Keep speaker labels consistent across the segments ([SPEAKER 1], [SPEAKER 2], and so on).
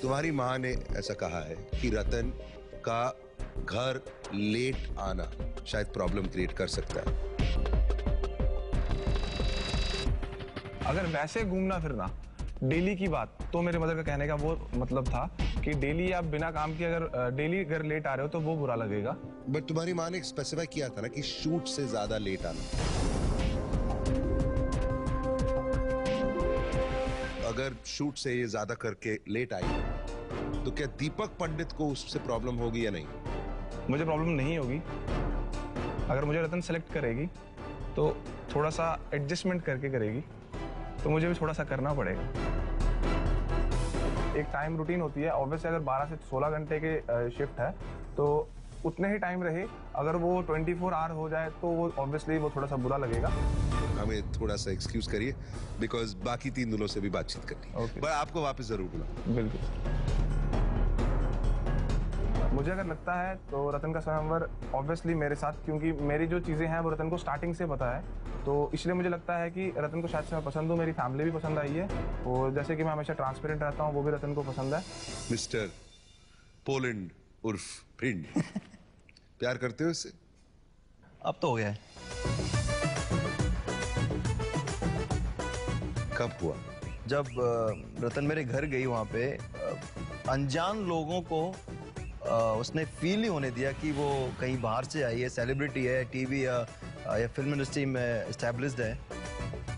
[SPEAKER 1] तुम्हारी माँ ने ऐसा कहा है कि रतन का घर लेट आना शायद प्रॉब्लम क्रिएट कर सकता है।
[SPEAKER 2] अगर वैसे घूमना फिरना डेली की बात, तो मेरे मदर का कहने का वो मतलब था कि डेली आप बिना काम के अगर डेली घर लेट आ रहे हो तो वो बुरा लगेगा।
[SPEAKER 1] बट तुम्हारी माँ ने स्पेसिफाई किया था ना कि शूट से ज्यादा लेट आना। अगर शूट से ये ज्यादा करके लेट आई तो क्या दीपक पंडित को उससे प्रॉब्लम होगी या नहीं?
[SPEAKER 2] मुझे प्रॉब्लम नहीं होगी। अगर मुझे रतन सेलेक्ट करेगी तो थोड़ा सा एडजस्टमेंट करके करेगी, तो मुझे भी थोड़ा सा करना पड़ेगा। एक टाइम रूटीन होती है, ऑब्वियसली अगर 12 से 16 घंटे के शिफ्ट है तो उतने ही टाइम रहे। अगर वो 24 आवर हो जाए तो वो ऑब्वियसली वो थोड़ा सा बुरा लगेगा।
[SPEAKER 1] हमें थोड़ा सा एक्सक्यूज करिए, बिकॉज बाकी 3 दिनों से भी बातचीत करनी है।
[SPEAKER 2] Okay.
[SPEAKER 1] पर आपको वापस जरूर बुला।
[SPEAKER 2] बिल्कुल। मुझे अगर लगता है तो रतन का स्वयंवर ऑब्वियसली मेरे साथ, क्योंकि मेरी जो चीज़ें हैं वो रतन को स्टार्टिंग से पता है, तो इसलिए मुझे लगता है कि रतन को शायद से मैं पसंद हूँ, मेरी फैमिली भी पसंद आई है, और जैसे कि मैं हमेशा ट्रांसपेरेंट रहता हूँ वो भी रतन को पसंद है।
[SPEAKER 1] मिस्टर पोलैंड उर्फ भिंड, प्यार करते हो इससे?
[SPEAKER 3] अब तो हो गया है।
[SPEAKER 1] कब हुआ?
[SPEAKER 3] जब रतन मेरे घर गई, वहाँ पे अनजान लोगों को उसने फील नहीं होने दिया कि वो कहीं बाहर से आई है, सेलिब्रिटी है, टीवी या फिल्म इंडस्ट्री में एस्टैब्लिश्ड है।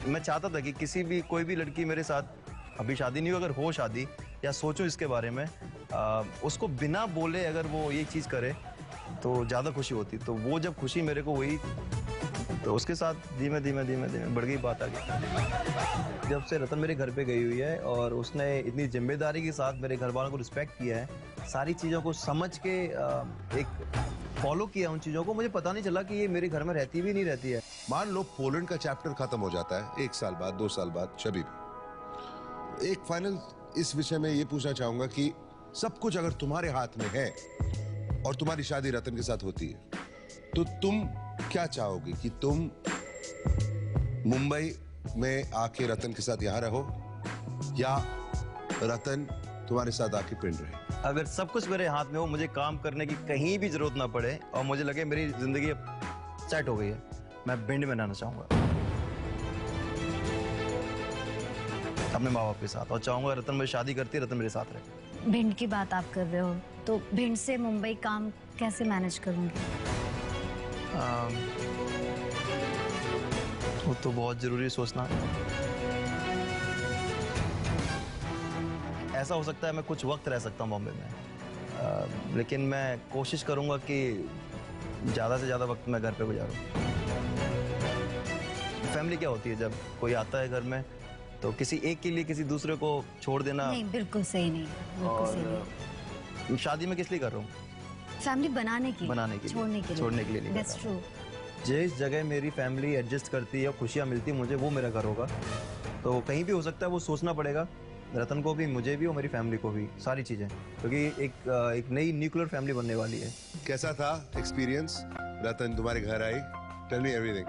[SPEAKER 3] मैं चाहता था कि कोई भी लड़की मेरे साथ, अभी शादी नहीं हो, अगर हो शादी या सोचो इसके बारे में, उसको बिना बोले अगर वो ये चीज़ करे तो ज़्यादा खुशी होती। तो वो जब खुशी मेरे को हुई तो उसके साथ धीमे धीमे बढ़ गई बात आगे। जब से रतन मेरे घर पे गई हुई है और उसने इतनी जिम्मेदारी के साथ मेरे घर वालों को रिस्पेक्ट किया है, सारी चीज़ों को समझ के एक फॉलो किया उन चीज़ों को, मुझे पता नहीं चला कि ये मेरे घर में रहती भी नहीं रहती है।
[SPEAKER 1] मान लो पोलैंड का चैप्टर खत्म हो जाता है 1 साल बाद, 2 साल बाद, कभी भी। एक फाइनल इस विषय में ये पूछना चाहूंगा कि सब कुछ अगर तुम्हारे हाथ में है और तुम्हारी शादी रतन के साथ होती है, तो तुम क्या चाहोगे? कि तुम मुंबई में आके रतन के साथ यहाँ रहो या रतन तुम्हारे साथ आके पिंड रहे?
[SPEAKER 3] अगर सब कुछ मेरे हाथ में हो, मुझे काम करने की कहीं भी जरूरत ना पड़े और मुझे लगे मेरी जिंदगी अब सेट हो गई है, मैं भिंड में रहना चाहूंगा अपने माँ बाप के साथ, और चाहूंगा रतन मेरी शादी करती है, रतन मेरे साथ रहे।
[SPEAKER 4] भिंड की बात आप कर रहे हो तो भिंड से मुंबई काम कैसे मैनेज करूंगी?
[SPEAKER 3] वो तो बहुत जरूरी सोचना। ऐसा हो सकता है मैं कुछ वक्त रह सकता हूँ बॉम्बे में, लेकिन मैं कोशिश करूंगा कि ज़्यादा से ज़्यादा वक्त मैं घर पे गुजारूं। फैमिली क्या होती है, जब कोई आता है घर में तो किसी एक के लिए किसी दूसरे को छोड़ देना
[SPEAKER 4] नहीं, बिल्कुल सही नहीं, बिल्कुल सही नहीं।
[SPEAKER 3] शादी में किस लिए कर रहा हूँ?
[SPEAKER 4] फैमिली बनाने के लिए, छोड़ने के लिए नहीं। That's true।
[SPEAKER 3] जिस जगह मेरी फैमिली एडजस्ट करती है, खुशियाँ मिलती है मुझे, वो मेरा घर होगा। तो कहीं भी हो सकता है, वो सोचना पड़ेगा रतन को भी, मुझे भी और मेरी फैमिली को भी, सारी चीज़ें, क्योंकि एक नई न्यूक्लियर फैमिली बनने वाली है।
[SPEAKER 1] कैसा था एक्सपीरियंस? रतन तुम्हारे घर आई, टेल मी एवरीथिंग।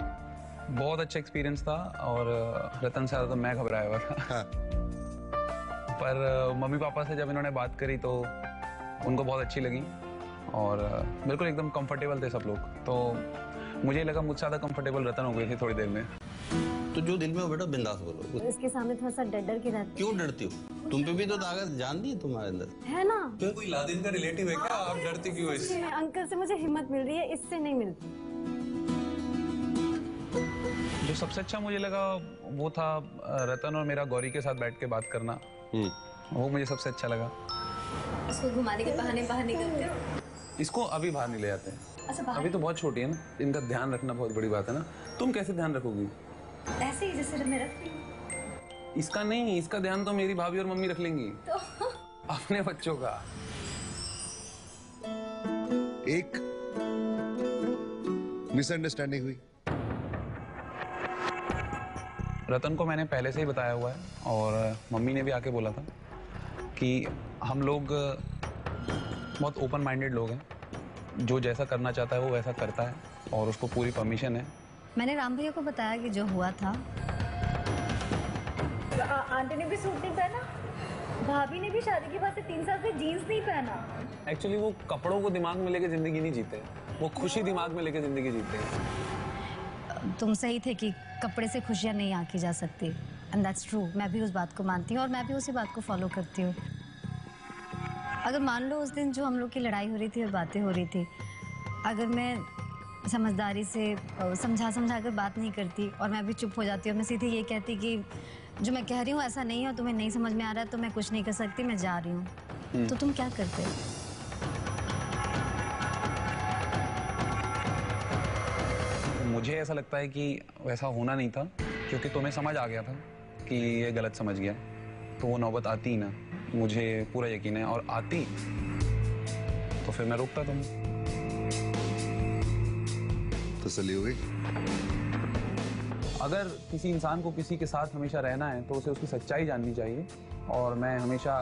[SPEAKER 5] बहुत अच्छा एक्सपीरियंस था, और रतन से ज़्यादा तो मैं घबराया हुआ था।
[SPEAKER 1] हाँ।
[SPEAKER 5] पर मम्मी पापा से जब इन्होंने बात करी तो उनको बहुत अच्छी लगी, और बिल्कुल एकदम कंफर्टेबल थे सब लोग। तो मुझे लगा मुझसे ज़्यादा कंफर्टेबल रतन हो गई थी थोड़ी देर में।
[SPEAKER 6] तो जो दिल में हो बेटा बिंदास बोलो।
[SPEAKER 4] इसके सामने थोड़ा सा डर के रहती।
[SPEAKER 6] क्यों डरती हो? तुम पे भी तो ताकत जान दी है तुम्हारे अंदर,
[SPEAKER 4] है ना?
[SPEAKER 5] तो कोई लादिन का रिलेटिव है क्या? आप डरती क्यों है इससे?
[SPEAKER 4] अंकल से मुझे हिम्मत मिल रही है, इससे नहीं मिलती।
[SPEAKER 5] जो सबसे अच्छा मुझे लगा वो था रतन और मेरा गौरी के साथ बैठ के बात करना। वो मुझे सबसे अच्छा लगा।
[SPEAKER 4] इसको घुमाने के बहाने बाहर निकलते हो?
[SPEAKER 5] इसको अभी बाहर नहीं ले जाते हैं।
[SPEAKER 4] अच्छा,
[SPEAKER 5] अभी तो बहुत छोटी है ना, इनका ध्यान रखना बहुत बड़ी बात है ना। तुम कैसे ध्यान रखोगी?
[SPEAKER 4] ऐसे ही जैसे मैं रखती हूँ।
[SPEAKER 5] इसका नहीं, इसका ध्यान तो मेरी भाभी और मम्मी रख लेंगी तो अपने बच्चों का।
[SPEAKER 1] एक मिसअंडरस्टैंडिंग हुई।
[SPEAKER 5] रतन को मैंने पहले से ही बताया हुआ है, और मम्मी ने भी आके बोला था कि हम लोग बहुत ओपन माइंडेड लोग हैं, जो जैसा करना चाहता है वो वैसा करता है, और उसको पूरी परमिशन है।
[SPEAKER 4] मैंने राम भैया को बताया कि जो हुआ था।
[SPEAKER 7] आंटी ने भी सूट नहीं पहना? भाभी ने भी शादी के बाद से 3 साल से जीन्स नहीं पहना।
[SPEAKER 5] एक्चुअली वो कपड़ों को दिमाग में लेके जिंदगी नहीं जीते, वो खुशी दिमाग में लेके जिंदगी जीते हैं।
[SPEAKER 4] तुम सही थे कि कपड़े से खुशियाँ नहीं आंकी जा सकती, एंड दैट्स ट्रू। मैं भी उस बात को मानती हूँ और मैं भी उसी बात को फॉलो करती हूँ। अगर मान लो उस दिन जो हम लोग की लड़ाई हो रही थी और बातें हो रही थी, अगर मैं समझदारी से समझा कर बात नहीं करती और मैं भी चुप हो जाती और मैं सीधे ये कहती कि जो मैं कह रही हूँ ऐसा नहीं है, तुम्हें नहीं समझ में आ रहा है तो मैं कुछ नहीं कर सकती, मैं जा रही हूँ, तो तुम क्या करते?
[SPEAKER 5] मुझे ऐसा लगता है कि वैसा होना नहीं था, क्योंकि तुम्हें समझ आ गया था कि ये गलत समझ गया, तो वो नौबत आती ही ना, मुझे पूरा यकीन है। और आती तो फिर मैं रोकता तुम्हें।
[SPEAKER 1] तसल्ली हो गई?
[SPEAKER 5] अगर किसी इंसान को किसी के साथ हमेशा रहना है तो उसे उसकी सच्चाई जाननी चाहिए, और मैं हमेशा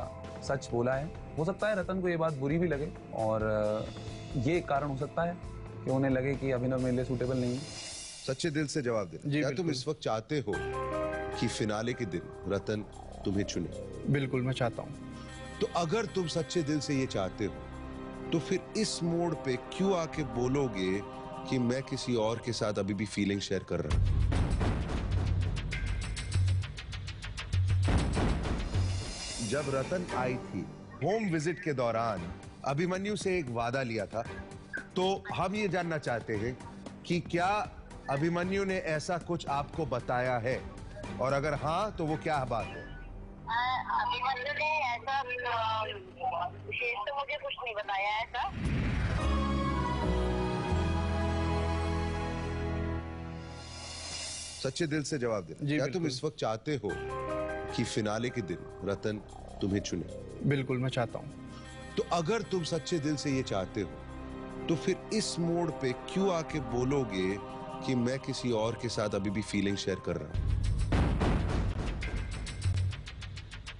[SPEAKER 5] सच बोला है। हो सकता है रतन को ये बात बुरी भी लगे, और ये कारण हो सकता है कि उन्हें लगे कि अभिनव मेरे लिए सूटेबल नहीं है।
[SPEAKER 1] सच्चे दिल से जवाब देना। क्या तुम इस वक्त चाहते हो कि फिनाले के दिन रतन तुम्हें चुने?
[SPEAKER 2] बिल्कुल, मैं चाहता हूँ।
[SPEAKER 1] तो अगर तुम सच्चे दिल से ये चाहते हो तो फिर इस मोड़ पे क्यों आके बोलोगे कि मैं किसी और के साथ अभी भी फीलिंग शेयर कर रहा हूं? जब रतन आई थी होम विजिट के दौरान अभिमन्यु से एक वादा लिया था, तो हम ये जानना चाहते हैं कि क्या अभिमन्यु ने ऐसा कुछ आपको बताया है, और अगर हाँ तो वो क्या बात है?
[SPEAKER 8] अभिमन्यु ने ऐसा विशेष तो मुझे कुछ नहीं बताया ऐसा।
[SPEAKER 1] सच्चे दिल से जवाब देना। क्या तुम इस वक्त चाहते हो कि फिनाले के दिन रतन तुम्हें चुने?
[SPEAKER 2] बिल्कुल, मैं चाहता हूँ।
[SPEAKER 1] तो अगर तुम सच्चे दिल से ये चाहते हो तो फिर इस मोड़ पे क्यों आके बोलोगे कि मैं किसी और के साथ अभी भी फीलिंग शेयर कर रहा हूं?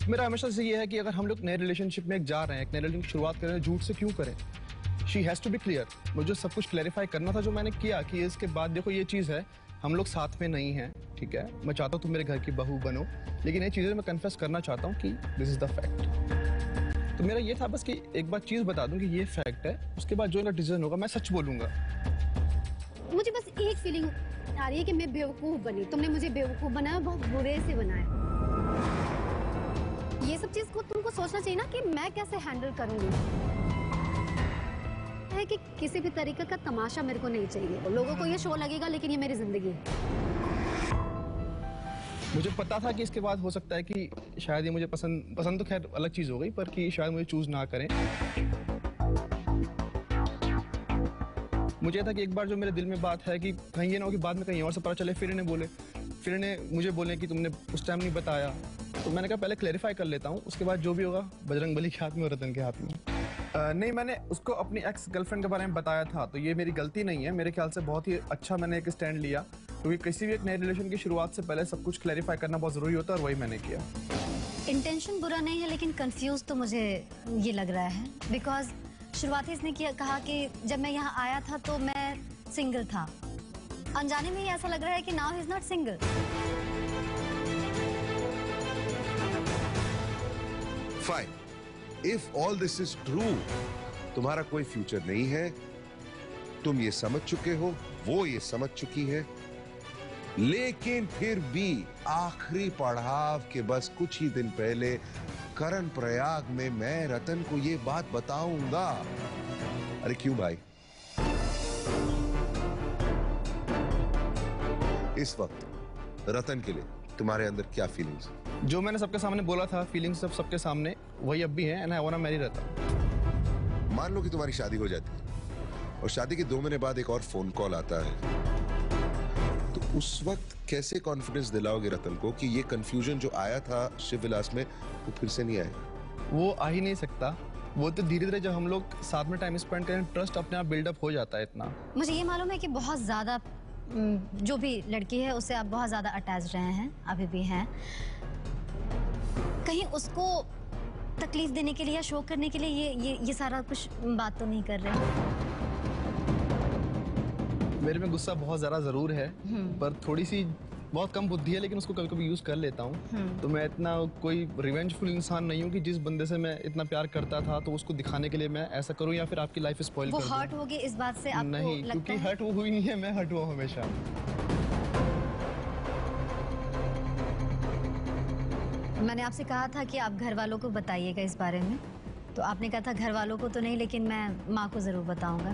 [SPEAKER 2] मेरा हमेशा से ये है कि अगर हम लोग नए रिलेशनशिप में जा रहे हैं, एक नए रिलेशनशिप की शुरुआत कर रहे हैं, झूठ से क्यों करें? She has to be clear. मुझे सब कुछ क्लैरिफाई करना था जो मैंने किया कि इसके बाद देखो ये चीज़ है, हम लोग साथ में नहीं हैं, ठीक है? मैं चाहता हूँ तुम मेरे घर की बहू बनो, लेकिन ये चीज़ें मैं कन्फेस करना चाहता हूँ कि दिस इज द फैक्ट। तो मेरा ये था बस कि एक बार चीज़ बता दूँ कि ये फैक्ट है, उसके बाद जो मेरा डिसीजन होगा मैं सच बोलूँगा।
[SPEAKER 7] मुझे बस एक फीलिंग आ रही है कि मैं बेवकूफ बनी। तुमने मुझे बेवकूफ बनाया, बहुत बुरे से बनाया। ये सब चीज को तुमको सोचना चाहिए ना कि मैं कैसे हैंडल करूंगी। है कि किसी भी तरीके का तमाशा मेरे को नहीं चाहिए। लोगों को ये शो लगेगा, लेकिन ये मेरी जिंदगी है।
[SPEAKER 2] मुझे पता था कि इसके बाद हो सकता है कि शायद ये मुझे पसंद तो खैर अलग चीज़ हो गई, पर कि शायद मुझे चूज ना करें। मुझे था कि एक बार जो मेरे दिल में बात है कि कहीं ये ना हो कि बाद में कहीं और से पता चले, फिर इन्हें मुझे बोले कि तुमने उस टाइम नहीं बताया। तो मैंने कहा पहले क्लैरिफाई कर लेता हूँ, उसके बाद जो भी होगा बजरंगबली के हाथ में और रतन के हाथ में। नहीं, मैंने उसको अपनी एक्स गर्लफ्रेंड के बारे में बताया था, तो ये मेरी गलती नहीं है। मेरे ख्याल से बहुत ही अच्छा मैंने एक स्टैंड लिया, क्योंकि किसी भी एक नए रिलेशन की शुरुआत से पहले सब कुछ क्लैरिफाई करना बहुत ज़रूरी होता है, और वही मैंने किया।
[SPEAKER 4] इंटेंशन बुरा नहीं है, लेकिन कंफ्यूज तो मुझे ये लग रहा है, बिकॉज शुरुआत इसने कहा कि जब मैं यहाँ आया था तो मैं सिंगल था। अनजाने में ही ऐसा लग रहा है कि now he is not single.
[SPEAKER 1] Fine, if all this is true, तुम्हारा कोई फ्यूचर नहीं है, तुम ये समझ चुके हो, वो ये समझ चुकी है, लेकिन फिर भी आखिरी पड़ाव के बस कुछ ही दिन पहले करण प्रयाग में मैं रतन को ये बात बताऊंगा। अरे क्यों भाई? इस वक्त रतन के लिए तुम्हारे अंदर क्या फीलिंग्स?
[SPEAKER 2] जो मैंने सबके सामने बोला था, फीलिंग्स सबके सामने वही अब भी है, and I want to marry Ratan.
[SPEAKER 1] मान लो कि तुम्हारी शादी हो जाती है और शादी के 2 महीने बाद एक और फोन कॉल आता है, तो उस वक्त कैसे कॉन्फिडेंस दिलाओगे रतन को कि ये कंफ्यूजन जो आया था शिव विलास में वो फिर से नहीं आएगा?
[SPEAKER 2] वो आ ही नहीं सकता। वो तो धीरे धीरे जब हम लोग साथ में टाइम स्पेंड करें, ट्रस्ट अपने आप बिल्डअप हो जाता है इतना।
[SPEAKER 4] मुझे ये मालूम है कि बहुत ज़्यादा जो भी लड़की है उससे आप बहुत ज़्यादा अटैच रहे हैं, अभी भी हैं। कहीं उसको तकलीफ देने के लिए या शो करने के लिए ये सारा कुछ बात तो नहीं कर रहे हैं?
[SPEAKER 2] मेरे में गुस्सा बहुत ज़्यादा ज़रूर है, पर थोड़ी सी
[SPEAKER 9] बहुत कम बुद्धि है, लेकिन उसको कभी कभी यूज कर लेता हूँ। तो मैं इतना कोई रिवेंजफुल इंसान नहीं हूँ कि जिस बंदे से मैं इतना प्यार करता था तो उसको दिखाने के लिए मैं ऐसा करूँ या फिर आपकी लाइफ स्पॉइल कर
[SPEAKER 4] वो
[SPEAKER 9] दूँ।
[SPEAKER 4] हर्ट होगी इस बात से आपको
[SPEAKER 9] नहीं,
[SPEAKER 4] लगता
[SPEAKER 9] क्योंकि
[SPEAKER 4] है?
[SPEAKER 9] हर्ट वो हुई नहीं है, मैं हर्ट हुआ हमेशा।
[SPEAKER 4] मैंने आपसे कहा था कि आप घर वालों को बताइएगा इस बारे में, तो आपने कहा था घर वालों को तो नहीं, लेकिन मैं माँ को ज़रूर बताऊंगा।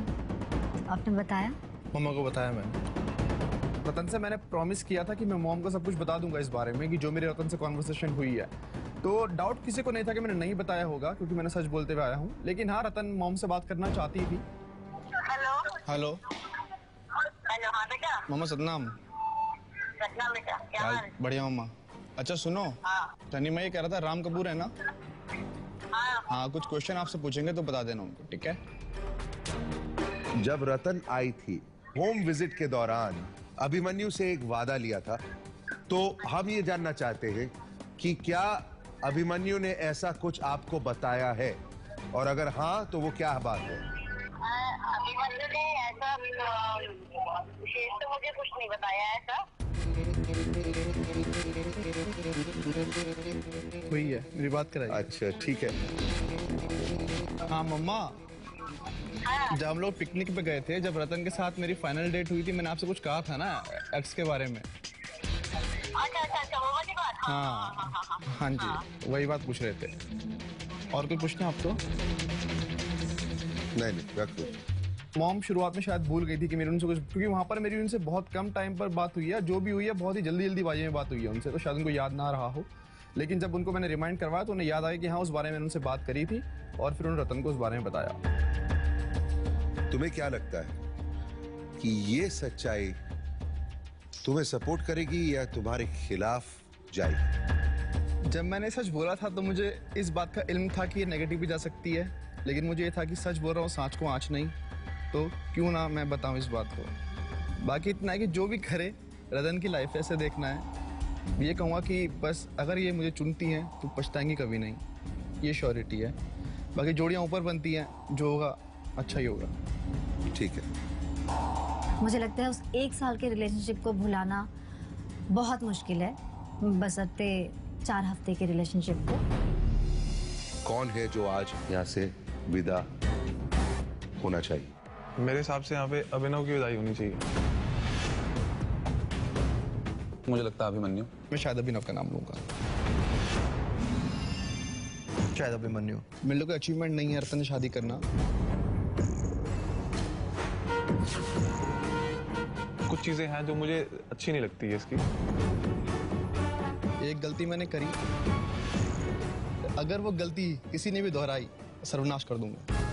[SPEAKER 4] आपने बताया?
[SPEAKER 9] मम्मा को बताया मैंने। रतन से मैंने प्रॉमिस किया था कि मैं मॉम को सब कुछ बता दूंगा इस बारे में कि जो मेरे रतन से कॉन्वर्सेशन हुई है। तो डाउट किसी को नहीं था कि मैंने नहीं बताया होगा, क्योंकि मैंने सच बोलते हुए आया हूँ। लेकिन हाँ, रतन मॉम से बात करना चाहती थी।
[SPEAKER 8] हेलो
[SPEAKER 9] हेलो
[SPEAKER 8] हेलो, हाँ बेटा।
[SPEAKER 9] मम्मा सतनाम।
[SPEAKER 8] सतनाम बेटा, क्या हाल है?
[SPEAKER 9] बढ़िया मम्मा। अच्छा सुनो,
[SPEAKER 8] हाँ
[SPEAKER 9] टनी मैं ये कह रहा था, राम कपूर है ना?
[SPEAKER 8] हाँ
[SPEAKER 9] हाँ, कुछ क्वेश्चन आपसे पूछेंगे तो बता देना उनको, ठीक है?
[SPEAKER 1] जब रतन आई थी होम विजिट के दौरान अभिमन्यु से एक वादा लिया था, तो हम ये जानना चाहते हैं कि क्या अभिमन्यु ने ऐसा कुछ आपको बताया है, और अगर हाँ तो वो क्या बात है?
[SPEAKER 8] अभिमन्यु ने ऐसा विशेष तो मुझे कुछ नहीं बताया ऐसा।
[SPEAKER 9] वही है, मेरी बात कराइए।
[SPEAKER 1] अच्छा ठीक है।
[SPEAKER 9] हाँ मम्मा, जब हम लोग पिकनिक पे गए थे, जब रतन के साथ मेरी फाइनल डेट हुई थी, मैंने आपसे कुछ कहा था ना एक्स के बारे में।
[SPEAKER 8] अच्छा, वो वाली बात।
[SPEAKER 9] हाँ जी, वही बात पूछ रहे थे। और कोई पूछना आपको?
[SPEAKER 1] नहीं रख दो।
[SPEAKER 9] मॉम शुरुआत में शायद भूल गई थी कि मेरी उनसे कुछ, क्योंकि वहाँ पर मेरी उनसे बहुत कम टाइम पर बात हुई है, जो भी हुई है बहुत ही जल्दीबाजी में बात हुई है उनसे, तो शायद उनको याद ना रहा हो। लेकिन जब उनको मैंने रिमाइंड करवाया तो उन्हें याद आया कि हाँ, उस बारे में उनसे बात करी थी, और फिर उन्होंने रतन को उस बारे में बताया।
[SPEAKER 1] तुम्हें क्या लगता है कि ये सच्चाई तुम्हें सपोर्ट करेगी या तुम्हारे खिलाफ जाएगी?
[SPEAKER 9] जब मैंने सच बोला था तो मुझे इस बात का इल्म था कि ये नेगेटिव भी जा सकती है, लेकिन मुझे ये था कि सच बोल रहा हूँ, सांच को आँच नहीं, तो क्यों ना मैं बताऊँ इस बात को। बाकी इतना है कि जो भी करे, रतन की लाइफ ऐसे देखना है। ये कहूँगा कि बस अगर ये मुझे चुनती हैं तो पछताएंगी कभी नहीं, ये श्योरिटी है। बाकी जोड़ियाँ ऊपर बनती हैं, जो होगा अच्छा ही होगा।
[SPEAKER 1] ठीक है।
[SPEAKER 4] मुझे लगता है उस 1 साल के रिलेशनशिप को भुलाना बहुत मुश्किल है, बशर्ते 4 हफ्ते के रिलेशनशिप को।
[SPEAKER 1] कौन है जो आज यहाँ से विदा होना चाहिए?
[SPEAKER 2] मेरे हिसाब से यहाँ पे अभिनव की विदाई होनी चाहिए।
[SPEAKER 5] मुझे लगता है अभिमन्यु।
[SPEAKER 9] मैं शायद अभिनव का नाम लूंगा। शायद अभिमन्यु। मेरे लोग अचीवमेंट नहीं है रतन से शादी करना।
[SPEAKER 2] कुछ चीजें हैं जो मुझे अच्छी नहीं लगती है इसकी।
[SPEAKER 9] एक गलती मैंने करी, अगर वो गलती किसी ने भी दोहराई, सर्वनाश कर दूंगा।